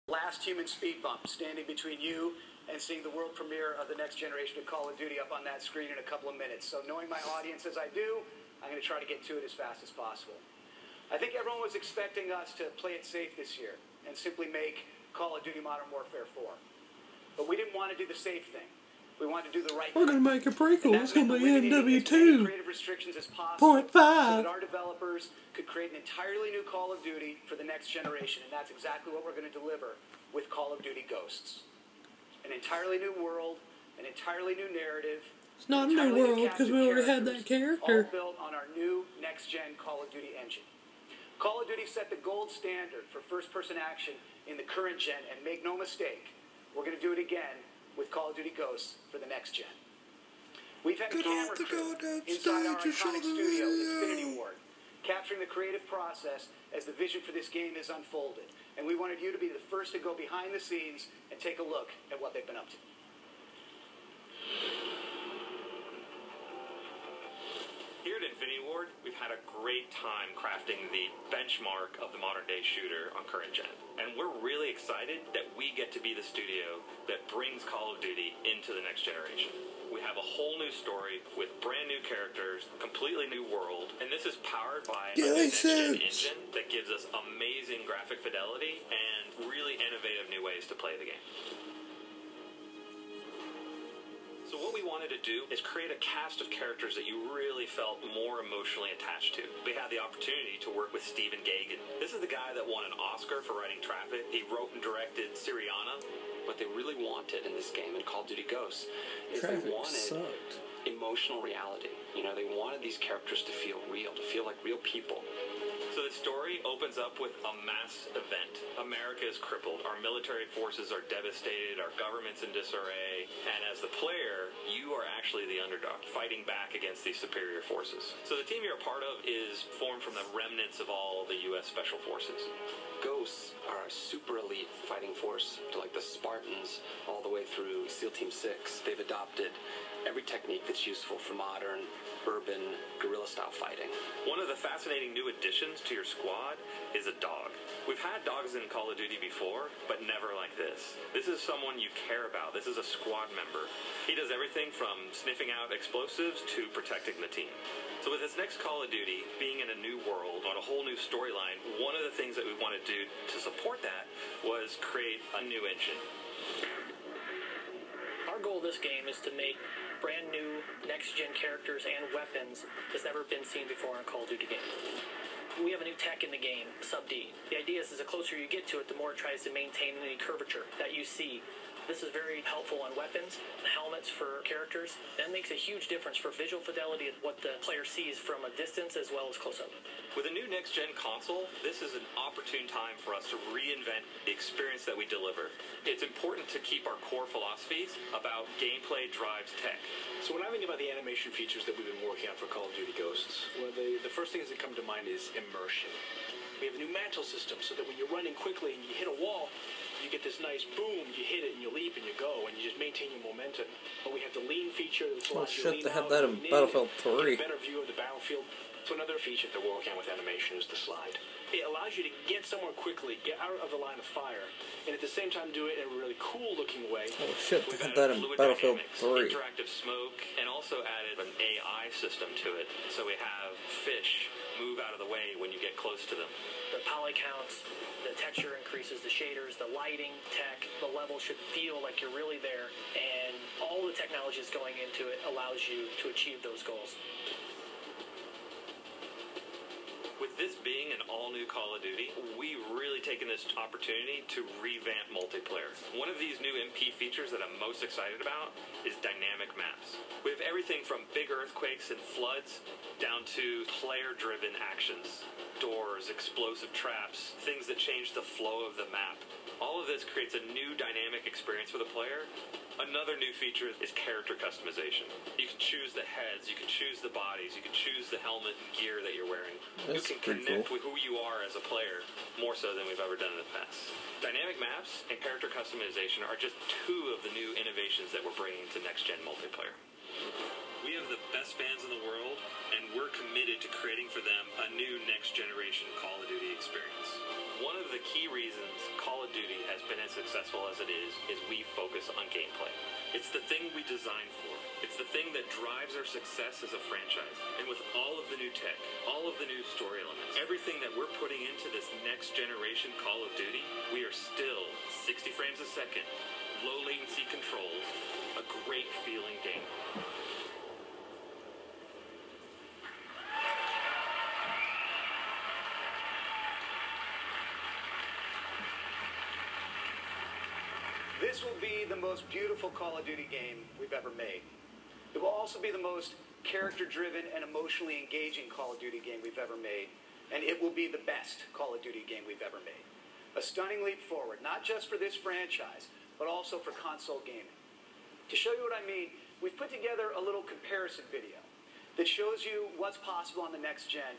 Last human speed bump, standing between you and seeing the world premiere of the next generation of Call of Duty up on that screen in a couple of minutes. So knowing my audience as I do, I'm going to try to get to it as fast as possible. I think everyone was expecting us to play it safe this year and simply make Call of Duty Modern Warfare 4. But we didn't want to do the safe thing. We wanted to do the right thing. We're going to make a prequel. It's going to be NW2 .5 so that our developers could create an entirely new Call of Duty for the next generation. And that's exactly what we're going to deliver with Call of Duty Ghosts. An entirely new world, an entirely new narrative. It's not a new world because we already had that character. All built on our new next-gen Call of Duty engine. Call of Duty set the gold standard for first-person action in the current gen, and make no mistake, we're going to do it again with Call of Duty Ghosts for the next gen. We've had a camera crew inside our iconic studio, Infinity Ward, capturing the creative process as the vision for this game is unfolded. And we wanted you to be the first to go behind the scenes and take a look at what they've been up to. Here at Infinity Ward, we've had a great time crafting the benchmark of the modern-day shooter on current gen. And we're really excited that we get to be the studio that brings Call of Duty into the next generation. We have a whole new story with brand new characters, completely new world, and this is powered by a next-gen engine that gives us amazing graphic fidelity and really innovative new ways to play the game. So what we wanted to do is create a cast of characters that you really felt more emotionally attached to. We had the opportunity to work with Stephen Gagan. This is the guy that won an Oscar for writing Traffic. He wrote and directed Syriana. What they really wanted in this game, in Call of Duty Ghosts, is they wanted emotional reality. You know, they wanted these characters to feel real, to feel like real people. So the story opens up with a mass event. America is crippled. Our military forces are devastated. Our government's in disarray. And as the player, you are actually the underdog, fighting back against these superior forces. So the team you're a part of is formed from the remnants of all the U.S. Special Forces. Ghosts are a super elite fighting force, to like the Spartans, all the way through SEAL Team 6. They've adopted every technique that's useful for modern, urban, guerrilla-style fighting. One of the fascinating new additions to your squad is a dog. We've had dogs in Call of Duty before, but never like this. This is someone you care about. This is a squad member. He does everything from sniffing out explosives to protecting the team. So with this next Call of Duty, being in a new world, on a whole new storyline, one of the things that we want to do to support that was create a new engine. Our goal of this game is to make brand new next-gen characters and weapons that's never been seen before in a Call of Duty game. We have a new tech in the game, Sub-D. The idea is the closer you get to it, the more it tries to maintain the curvature that you see. This is very helpful on weapons, helmets for characters. That makes a huge difference for visual fidelity of what the player sees from a distance as well as close-up. With a new next-gen console, this is an opportune time for us to reinvent the experience that we deliver. It's important to keep our core philosophies about gameplay drives tech. So when I think about the animation features that we've been working on for Call of Duty Ghosts, well, the first things that come to mind is immersion. We have a new mantle system so that when you're running quickly and you hit a wall, you get this nice boom, you hit it and you leap and you go and you just maintain your momentum. But we have the lean feature that allows you to lean they had out, that in Battlefield 3. Get a better view of the battlefield. So another feature that we're working on with animation is the slide. It allows you to get somewhere quickly, get out of the line of fire, and at the same time do it in a really cool-looking way. Oh shit, they had that in Battlefield 3. Interactive smoke, and also added an AI system to it. So we have fish move out of the way when you get close to them. The poly counts, the texture increases, the shaders, the lighting, tech, the level should feel like you're really there, and all the technologies going into it allows you to achieve those goals. With this being an all-new Call of Duty, we've really taken this opportunity to revamp multiplayer. One of these new MP features that I'm most excited about is dynamic maps. We have everything from big earthquakes and floods down to player-driven actions. Doors, explosive traps, things that change the flow of the map. All of this creates a new dynamic experience for the player. Another new feature is character customization. You can choose the heads, you can choose the bodies, you can choose the helmet and gear that you're wearing. You can connect with who you are as a player more so than we've ever done in the past. Dynamic maps and character customization are just two of the new innovations that we're bringing to next-gen multiplayer. We have the best fans in the world, and we're committed to creating for them a new next-generation Call of Duty experience. One of the key reasons Call of Duty has been as successful as it is we focus on gameplay. It's the thing we designed for. It's the thing that drives our success as a franchise. And with all of the new tech, all of the new story elements, everything that we're putting into this next-generation Call of Duty, we are still 60 frames a second, low latency controls, a great feeling game. This will be the most beautiful Call of Duty game we've ever made. It will also be the most character-driven and emotionally engaging Call of Duty game we've ever made, and it will be the best Call of Duty game we've ever made. A stunning leap forward, not just for this franchise, but also for console gaming. To show you what I mean, we've put together a little comparison video that shows you what's possible on the next gen